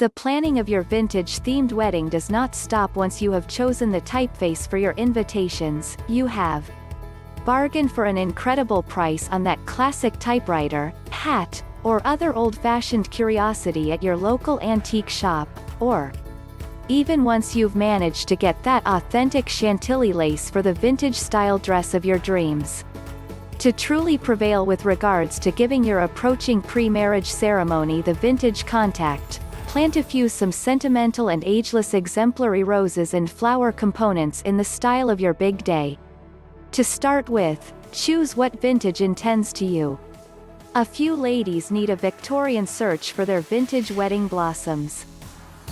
The planning of your vintage-themed wedding does not stop once you have chosen the typeface for your invitations. You have bargained for an incredible price on that classic typewriter, hat, or other old-fashioned curiosity at your local antique shop, or even once you've managed to get that authentic Chantilly lace for the vintage-style dress of your dreams. To truly prevail with regards to giving your approaching pre-marriage ceremony the vintage contact, plan to fuse some sentimental and ageless exemplary roses and flower components in the style of your big day. To start with, choose what vintage intends to you. A few ladies need a Victorian search for their vintage wedding blossoms.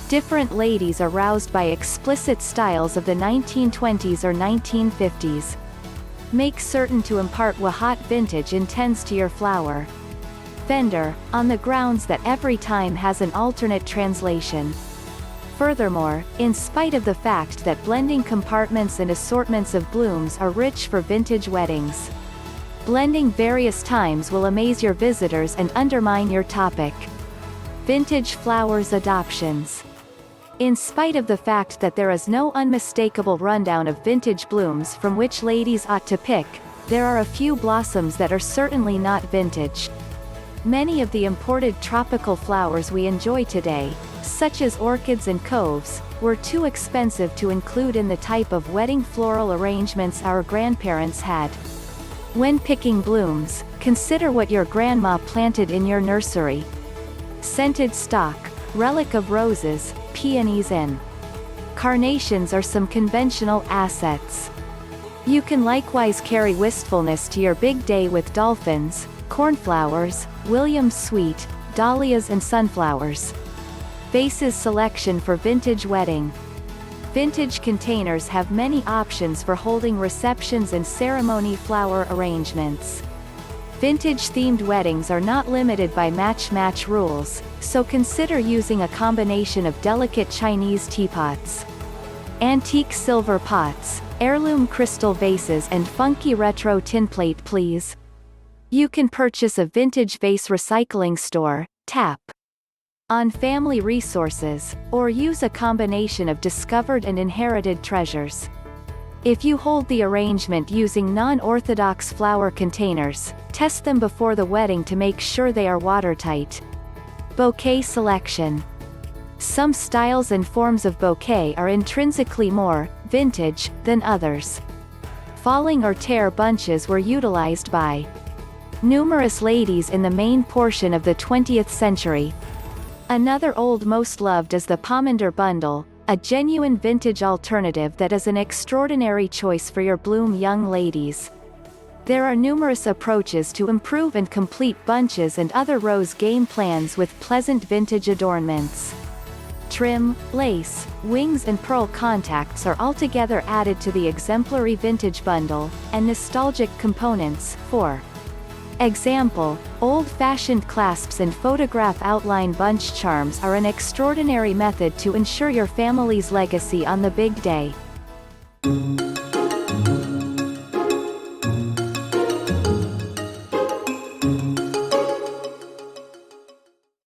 Different ladies are roused by explicit styles of the 1920s or 1950s. Make certain to impart what vintage intends to your flower vendor, on the grounds that every time has an alternate translation. Furthermore, in spite of the fact that blending compartments and assortments of blooms are rich for vintage weddings, blending various times will amaze your visitors and undermine your topic. Vintage flowers adoptions. In spite of the fact that there is no unmistakable rundown of vintage blooms from which ladies ought to pick, there are a few blossoms that are certainly not vintage. Many of the imported tropical flowers we enjoy today, such as orchids and coves, were too expensive to include in the type of wedding floral arrangements our grandparents had. When picking blooms, consider what your grandma planted in your nursery. Scented stock, relic of roses, peonies and carnations are some conventional assets. You can likewise carry wistfulness to your big day with dolphins, cornflowers, Williams sweet, dahlias and sunflowers. Vases selection for vintage wedding. Vintage containers have many options for holding receptions and ceremony flower arrangements. Vintage-themed weddings are not limited by match-match rules, so consider using a combination of delicate Chinese teapots, antique silver pots, heirloom crystal vases and funky retro tinplate please. You can purchase a vintage vase recycling store, tap on family resources, or use a combination of discovered and inherited treasures. If you hold the arrangement using non-orthodox flower containers, test them before the wedding to make sure they are watertight. Bouquet selection. Some styles and forms of bouquet are intrinsically more vintage than others. Falling or tear bunches were utilized by numerous ladies in the main portion of the 20th century. Another old most loved is the pomander bundle, a genuine vintage alternative that is an extraordinary choice for your bloom young ladies. There are numerous approaches to improve and complete bunches and other rose game plans with pleasant vintage adornments. Trim, lace, wings and pearl contacts are altogether added to the exemplary vintage bundle, and nostalgic components, for example, old-fashioned clasps and photograph outline bunch charms are an extraordinary method to ensure your family's legacy on the big day.